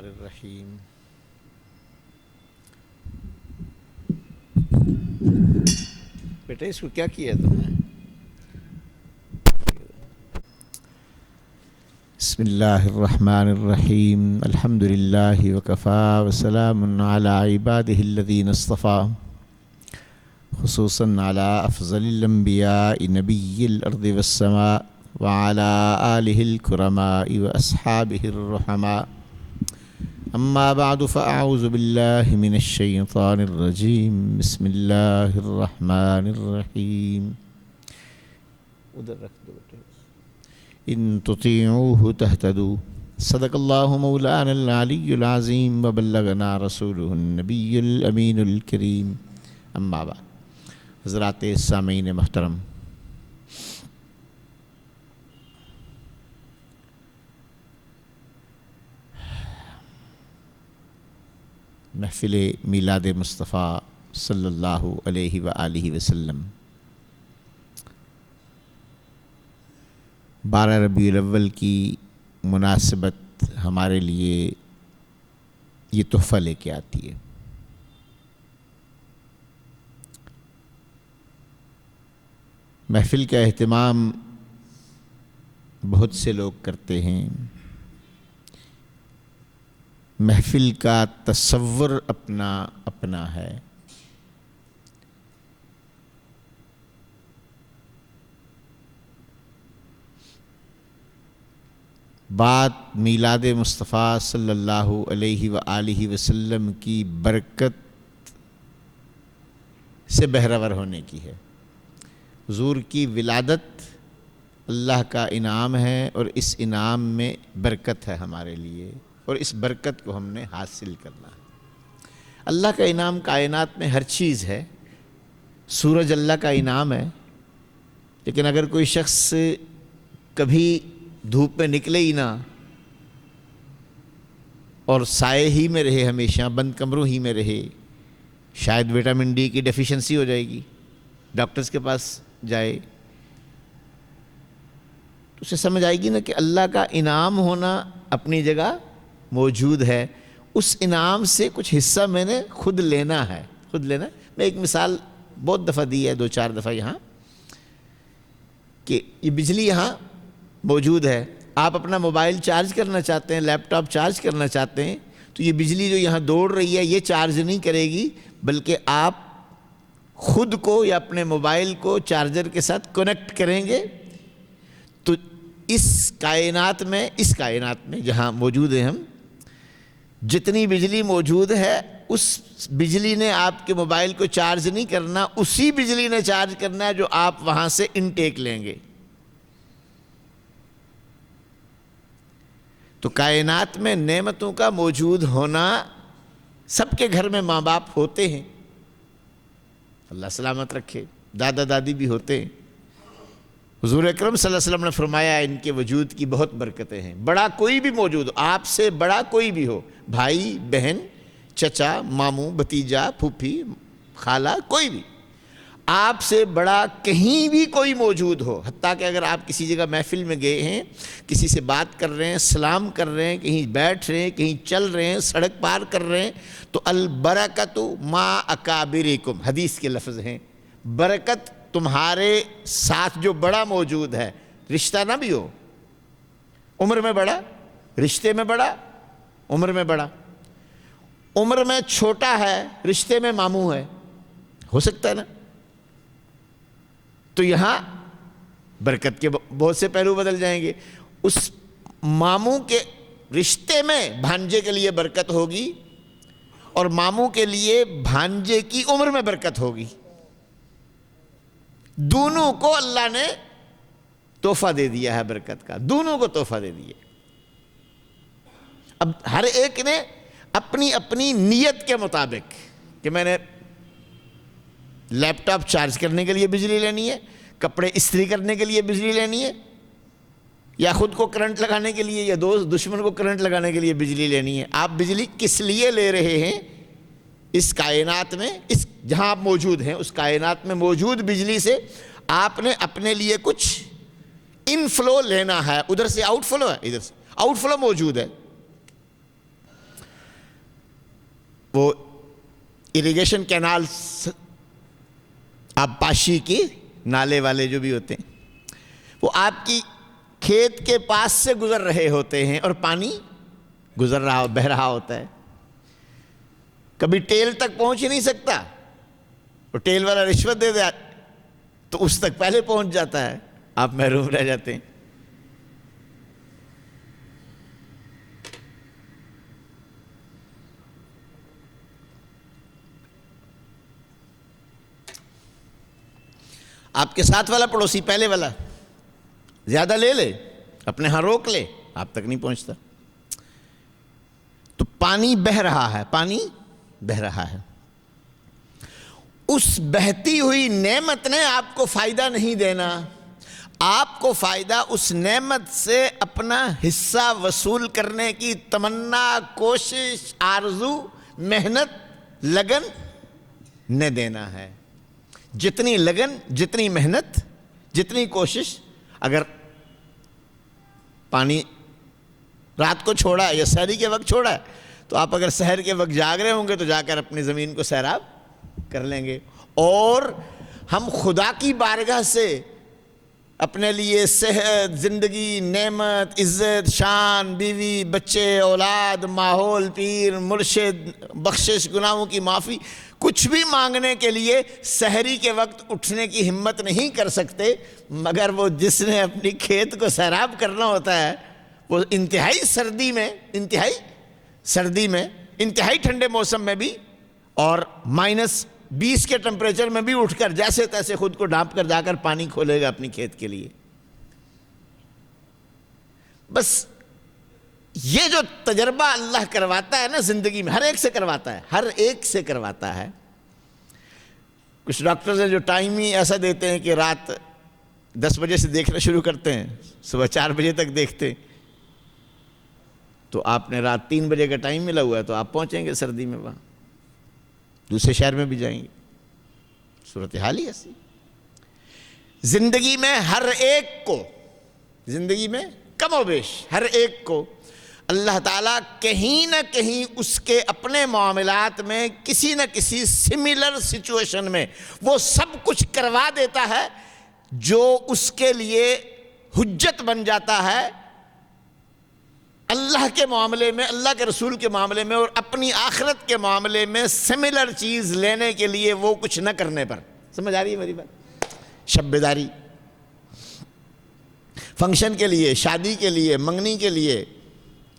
الرحیم۔ بیٹا اس کو کیا کیا تم نے؟ بسم اللہ الرحمن الرحیم۔ الحمد للہ وکفا وسلام علی عبادہ الذین اصطفیٰ، خصوصاً علی افضل الانبیاء نبی الارض والسماء وعلی آلہ الکرماء واصحابہ الرحماء، اما بعد فاعوذ باللہ من الشیطان الرجیم، بسم اللہ الرحمن الرحیم۔ ادھر رکھ دو بیٹے۔ ان تطیعوہ تہتدوا، صدق اللہ مولانا العلی العظیم وبلغنا رسولہ النبی الامین الکریم، اما بعد۔ حضرات سامعین محترم، محفل میلاد مصطفیٰ صلی اللہ علیہ وآلہ وسلم 12 ربیع الاول کی مناسبت ہمارے لیے یہ تحفہ لے کے آتی ہے۔ محفل کا اہتمام بہت سے لوگ کرتے ہیں، محفل کا تصور اپنا اپنا ہے۔ بات میلاد مصطفیٰ صلی اللہ علیہ وآلہ وسلم کی برکت سے بہرور ہونے کی ہے۔ حضور کی ولادت اللہ کا انعام ہے، اور اس انعام میں برکت ہے ہمارے لیے، اور اس برکت کو ہم نے حاصل کرنا ہے۔ اللہ کا انعام کائنات میں ہر چیز ہے۔ سورج اللہ کا انعام ہے، لیکن اگر کوئی شخص کبھی دھوپ میں نکلے ہی نہ اور سائے ہی میں رہے، ہمیشہ بند کمروں ہی میں رہے، شاید وٹامن ڈی کی ڈیفیشنسی ہو جائے گی، ڈاکٹرز کے پاس جائے تو اسے سمجھ آئے گی نا کہ اللہ کا انعام ہونا اپنی جگہ موجود ہے۔ اس انعام سے کچھ حصہ میں نے خود لینا ہے، خود لینا ہے۔ میں ایک مثال بہت دفعہ دی ہے، 2-4 دفعہ یہاں، کہ یہ بجلی یہاں موجود ہے، آپ اپنا موبائل چارج کرنا چاہتے ہیں، لیپ ٹاپ چارج کرنا چاہتے ہیں، تو یہ بجلی جو یہاں دوڑ رہی ہے یہ چارج نہیں کرے گی، بلکہ آپ خود کو یا اپنے موبائل کو چارجر کے ساتھ کنیکٹ کریں گے تو اس کائنات میں جہاں موجود ہیں ہم، جتنی بجلی موجود ہے اس بجلی نے آپ کے موبائل کو چارج نہیں کرنا، اسی بجلی نے چارج کرنا ہے جو آپ وہاں سے انٹیک لیں گے۔ تو کائنات میں نعمتوں کا موجود ہونا، سب کے گھر میں ماں باپ ہوتے ہیں، اللہ سلامت رکھے، دادا دادی بھی ہوتے ہیں۔ حضور اکرم صلی اللہ علیہ وسلم نے فرمایا ان کے وجود کی بہت برکتیں ہیں۔ بڑا کوئی بھی موجود ہو، آپ سے بڑا کوئی بھی ہو، بھائی بہن، چچا ماموں بھتیجا پھوپھی خالہ، کوئی بھی آپ سے بڑا کہیں بھی کوئی موجود ہو، حتیٰ کہ اگر آپ کسی جگہ محفل میں گئے ہیں، کسی سے بات کر رہے ہیں، سلام کر رہے ہیں، کہیں بیٹھ رہے ہیں، کہیں چل رہے ہیں، سڑک پار کر رہے ہیں، تو البرکۃ ما اکابرکم، حدیث کے لفظ ہیں، برکت تمہارے ساتھ جو بڑا موجود ہے، رشتہ نہ بھی ہو، عمر میں بڑا، رشتے میں بڑا، عمر میں بڑا، عمر میں چھوٹا ہے، رشتے میں ماموں ہے، ہو سکتا ہے نا؟ تو یہاں برکت کے بہت سے پہلو بدل جائیں گے۔ اس ماموں کے رشتے میں بھانجے کے لیے برکت ہوگی، اور ماموں کے لیے بھانجے کی عمر میں برکت ہوگی۔ دونوں کو اللہ نے تحفہ دے دیا ہے برکت کا، دونوں کو تحفہ دے دیا۔ اب ہر ایک نے اپنی اپنی نیت کے مطابق، کہ میں نے لیپ ٹاپ چارج کرنے کے لیے بجلی لینی ہے، کپڑے استری کرنے کے لیے بجلی لینی ہے، یا خود کو کرنٹ لگانے کے لیے، یا دوست دشمن کو کرنٹ لگانے کے لیے بجلی لینی ہے۔ آپ بجلی کس لیے لے رہے ہیں؟ اس کائنات میں، اس جہاں آپ موجود ہیں اس کائنات میں موجود بجلی سے آپ نے اپنے لیے کچھ انفلو لینا ہے، ادھر سے آؤٹ فلو ہے، ادھر سے آؤٹ فلو موجود ہے۔ اریگیشن کینالز، آبپاشی کی نالے والے جو بھی ہوتے ہیں، وہ آپ کی کھیت کے پاس سے گزر رہے ہوتے ہیں اور پانی گزر رہا بہہ رہا ہوتا ہے، کبھی ٹیل تک پہنچ ہی نہیں سکتا، اور ٹیل والا رشوت دے دے تو اس تک پہلے پہنچ جاتا ہے، آپ محروم رہ جاتے ہیں۔ آپ کے ساتھ والا پڑوسی پہلے والا زیادہ لے لے، اپنے ہاں روک لے، آپ تک نہیں پہنچتا۔ تو پانی بہہ رہا ہے، پانی بہہ رہا ہے، اس بہتی ہوئی نعمت نے آپ کو فائدہ نہیں دینا، آپ کو فائدہ اس نعمت سے اپنا حصہ وصول کرنے کی تمنا، کوشش، آرزو، محنت، لگن نہ دینا ہے۔ جتنی لگن، جتنی محنت، جتنی کوشش، اگر پانی رات کو چھوڑا یا سحری کے وقت چھوڑا ہے تو آپ اگر سحر کے وقت جاگ رہے ہوں گے تو جا کر اپنی زمین کو سیراب کر لیں گے۔ اور ہم خدا کی بارگاہ سے اپنے لیے صحت، زندگی، نعمت، عزت، شان، بیوی، بچے، اولاد، ماحول، پیر، مرشد، بخشش، گناہوں کی معافی، کچھ بھی مانگنے کے لیے سحری کے وقت اٹھنے کی ہمت نہیں کر سکتے، مگر وہ جس نے اپنی کھیت کو سیراب کرنا ہوتا ہے وہ انتہائی سردی میں، انتہائی ٹھنڈے موسم میں بھی، اور -20 کے ٹمپریچر میں بھی اٹھ کر جیسے تیسے خود کو ڈھانپ کر جا کر پانی کھولے گا اپنی کھیت کے لیے۔ بس یہ جو تجربہ اللہ کرواتا ہے نا زندگی میں، ہر ایک سے کرواتا ہے۔ کچھ ڈاکٹرز ہیں جو ٹائم ہی ایسا دیتے ہیں کہ رات 10 بجے سے دیکھنا شروع کرتے ہیں، صبح 4 بجے تک دیکھتے ہیں، تو آپ نے رات 3 بجے کا ٹائم ملا ہوا ہے تو آپ پہنچیں گے سردی میں، وہاں دوسرے شہر میں بھی جائیں گے، صورتحال ہی ایسی۔ زندگی میں ہر ایک کو، زندگی میں کم و بیش ہر ایک کو اللہ تعالیٰ کہیں نہ کہیں اس کے اپنے معاملات میں کسی نہ کسی سملر سچویشن میں وہ سب کچھ کروا دیتا ہے جو اس کے لیے حجت بن جاتا ہے اللہ کے معاملے میں، اللہ کے رسول کے معاملے میں، اور اپنی آخرت کے معاملے میں سملر چیز لینے کے لیے وہ کچھ نہ کرنے پر۔ سمجھ آ رہی ہے میری بات؟ شب بیداری، فنکشن کے لیے، شادی کے لیے، منگنی کے لیے،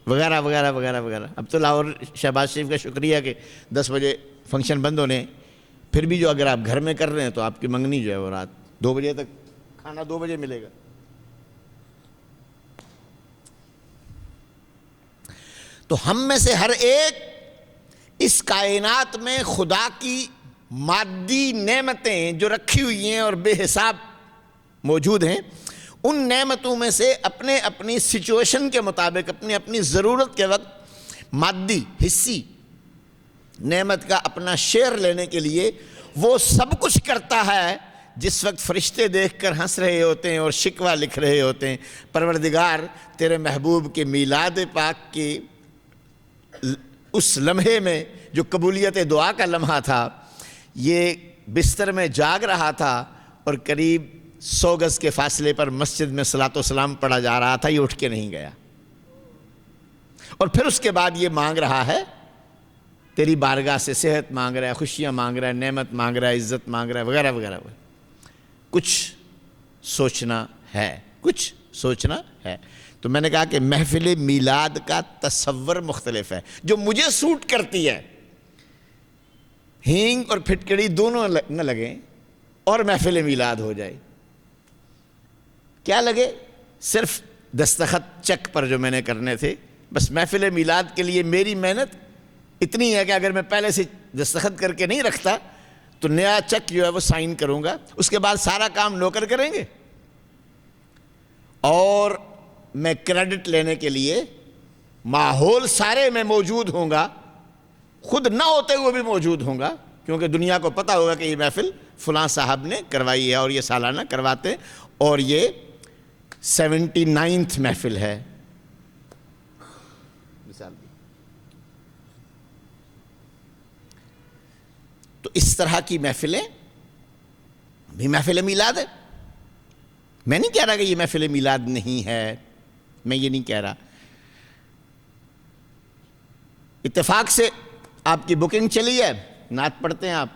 وغیرہ وغیرہ وغیرہ وغیرہ۔ اب تو لاہور شہباز شریف کا شکریہ کہ 10 بجے فنکشن بند ہونے، پھر بھی جو اگر آپ گھر میں کر رہے ہیں تو آپ کی منگنی جو ہے وہ رات 2 بجے تک، کھانا 2 بجے ملے گا۔ تو ہم میں سے ہر ایک اس کائنات میں خدا کی مادی نعمتیں جو رکھی ہوئی ہیں اور بے حساب موجود ہیں، ان نعمتوں میں سے اپنی سچویشن کے مطابق، اپنی ضرورت کے وقت مادی حصی نعمت کا اپنا شیئر لینے کے لیے وہ سب کچھ کرتا ہے۔ جس وقت فرشتے دیکھ کر ہنس رہے ہوتے ہیں اور شکوہ لکھ رہے ہوتے ہیں، پروردگار تیرے محبوب کے میلاد پاک کی اس لمحے میں جو قبولیت دعا کا لمحہ تھا، یہ بستر میں جاگ رہا تھا اور قریب 100 گز کے فاصلے پر مسجد میں صلاۃ و سلام پڑھا جا رہا تھا، یہ اٹھ کے نہیں گیا، اور پھر اس کے بعد یہ مانگ رہا ہے تیری بارگاہ سے، صحت مانگ رہا ہے، خوشیاں مانگ رہا ہے، نعمت مانگ رہا ہے، عزت مانگ رہا ہے، وغیرہ وغیرہ۔ کچھ سوچنا ہے۔ تو میں نے کہا کہ محفل میلاد کا تصور مختلف ہے، جو مجھے سوٹ کرتی ہے، ہینگ اور پھٹکڑی دونوں نہ لگیں اور محفل میلاد ہو جائے۔ کیا لگے؟ صرف دستخط چیک پر جو میں نے کرنے تھے، بس محفل میلاد کے لیے میری محنت اتنی ہے کہ اگر میں پہلے سے دستخط کر کے نہیں رکھتا تو نیا چیک جو ہے وہ سائن کروں گا، اس کے بعد سارا کام نوکر کریں گے، اور میں کریڈٹ لینے کے لیے ماحول سارے میں موجود ہوں گا، خود نہ ہوتے ہوئے بھی موجود ہوں گا، کیونکہ دنیا کو پتہ ہوگا کہ یہ محفل فلاں صاحب نے کروائی ہے اور یہ سالانہ کرواتے، اور یہ 79 محفل ہے۔ مثال دی تو اس طرح کی محفلیں بھی محفل میلاد ہے. میں نہیں کہہ رہا کہ یہ محفل میلاد نہیں ہے، میں یہ نہیں کہہ رہا. اتفاق سے آپ کی بکنگ چلی ہے، نعت پڑھتے ہیں، آپ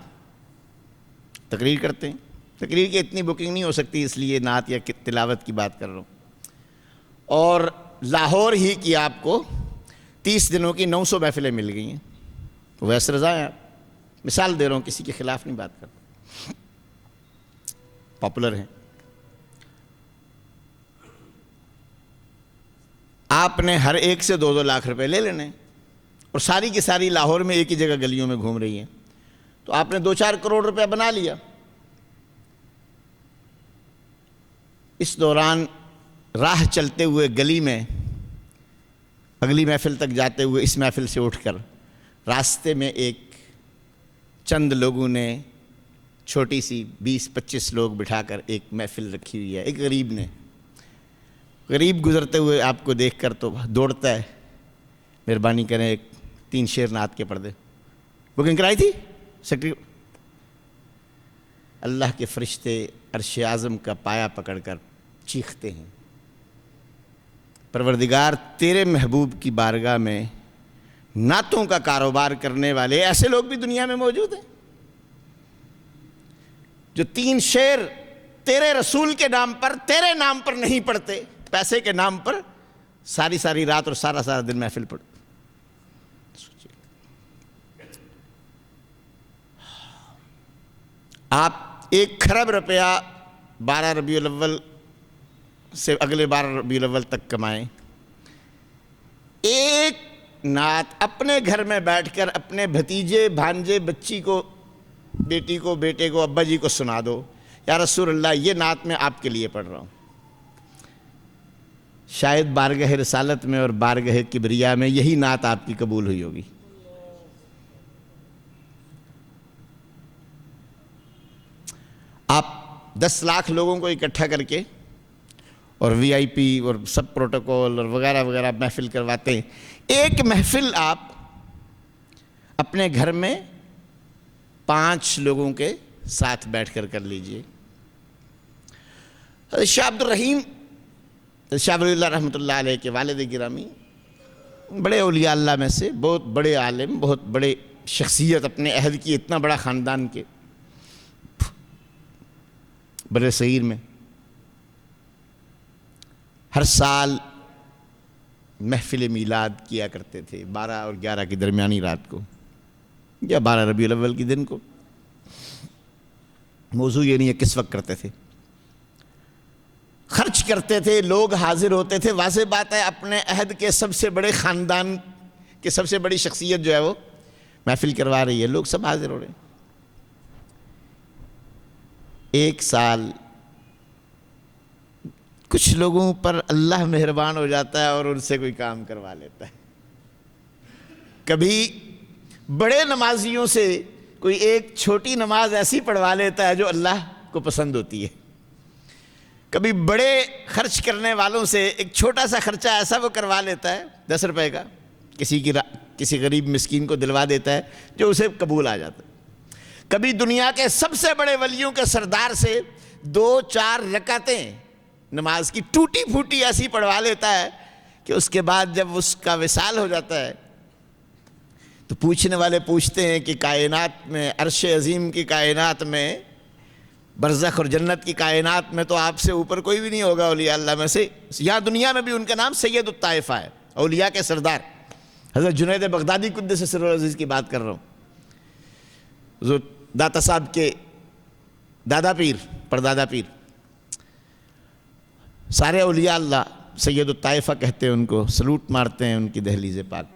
تقریر کرتے ہیں. تقریر کی اتنی بکنگ نہیں ہو سکتی، اس لیے نعت یا تلاوت کی بات کر رہا ہوں. اور لاہور ہی کی آپ کو 30 دنوں کی 900 محفلیں مل گئی ہیں. ویسے رضا ہیں آپ، مثال دے رہا ہوں، کسی کے خلاف نہیں بات کرتا، پاپولر ہیں. آپ نے ہر ایک سے 2-2 لاکھ روپے لے لینے، اور ساری کی ساری لاہور میں ایک ہی جگہ گلیوں میں گھوم رہی ہیں، تو آپ نے 2-4 کروڑ روپے بنا لیا. اس دوران راہ چلتے ہوئے گلی میں اگلی محفل تک جاتے ہوئے اس محفل سے اٹھ کر راستے میں ایک چند لوگوں نے چھوٹی سی 20-25 لوگ بٹھا کر ایک محفل رکھی ہوئی ہے. ایک غریب نے، غریب گزرتے ہوئے آپ کو دیکھ کر تو دوڑتا ہے، مہربانی کریں ایک 3 شعر نعت کے پڑھ دیں. بکنگ کرائی تھی سیکرٹری. اللہ کے فرشتے عرش اعظم کا پایا پکڑ کر چیختے ہیں، پروردگار تیرے محبوب کی بارگاہ میں نعتوں کا کاروبار کرنے والے ایسے لوگ بھی دنیا میں موجود ہیں جو 3 شعر تیرے رسول کے نام پر، تیرے نام پر نہیں پڑھتے، پیسے کے نام پر ساری ساری رات اور سارا سارا دن محفل پڑھتے. آپ 1 کھرب روپیہ 12 ربیع الاول سے اگلے 12 ربیع الاول تک کمائیں. ایک نعت اپنے گھر میں بیٹھ کر اپنے بھتیجے، بھانجے، بچی کو، بیٹی کو، بیٹے کو، ابا جی کو سنا دو، یا رسول اللہ یہ نعت میں آپ کے لیے پڑھ رہا ہوں. شاید بارگاہ رسالت میں اور بارگاہ کبریا میں یہی نعت آپ کی قبول ہوئی ہوگی. آپ 10 لاکھ لوگوں کو اکٹھا کر کے اور VIP اور سب پروٹوکول اور وغیرہ وغیرہ محفل کرواتے ہیں. ایک محفل آپ اپنے گھر میں 5 لوگوں کے ساتھ بیٹھ کر لیجئے. شاہ عبد الرحیم شاہ ولی اللہ رحمۃ اللہ علیہ کے والد گرامی، بڑے اولیاء اللہ میں سے، بہت بڑے عالم، بہت بڑے شخصیت، اپنے عہد کی، اتنا بڑا خاندان کے، برے صغیر میں ہر سال محفل میلاد کیا کرتے تھے 12 اور 11 کی درمیانی رات کو، یا 12 ربیع الاول کے دن کو. موضوع یہ نہیں ہے کس وقت کرتے تھے، خرچ کرتے تھے، لوگ حاضر ہوتے تھے. واضح بات ہے اپنے عہد کے سب سے بڑے خاندان کے سب سے بڑی شخصیت جو ہے وہ محفل کروا رہی ہے، لوگ سب حاضر ہو رہے ہیں. 1 سال کچھ لوگوں پر اللہ مہربان ہو جاتا ہے اور ان سے کوئی کام کروا لیتا ہے. کبھی بڑے نمازیوں سے کوئی ایک چھوٹی نماز ایسی پڑھوا لیتا ہے جو اللہ کو پسند ہوتی ہے. کبھی بڑے خرچ کرنے والوں سے ایک چھوٹا سا خرچہ ایسا وہ کروا لیتا ہے 10 روپے کا، کسی غریب مسکین کو دلوا دیتا ہے جو اسے قبول آ جاتا ہے. کبھی دنیا کے سب سے بڑے ولیوں کے سردار سے 2-4 رکعتیں نماز کی ٹوٹی پھوٹی ایسی پڑھوا لیتا ہے کہ اس کے بعد جب اس کا وصال ہو جاتا ہے تو پوچھنے والے پوچھتے ہیں کہ کائنات میں، عرش عظیم کی کائنات میں، برزخ اور جنت کی کائنات میں تو آپ سے اوپر کوئی بھی نہیں ہوگا اولیاء اللہ میں سے. یہاں دنیا میں بھی ان کا نام سید الطائفہ ہے، اولیاء کے سردار. حضرت جنید بغدادی قدس سرہ العزیز کی بات کر رہا ہوں، حضور داتا صاحب کے دادا پیر، پردادا پیر. سارے اولیاء اللہ سید الطائفہ کہتے ہیں ان کو، سلوٹ مارتے ہیں ان کی دہلیز پاک.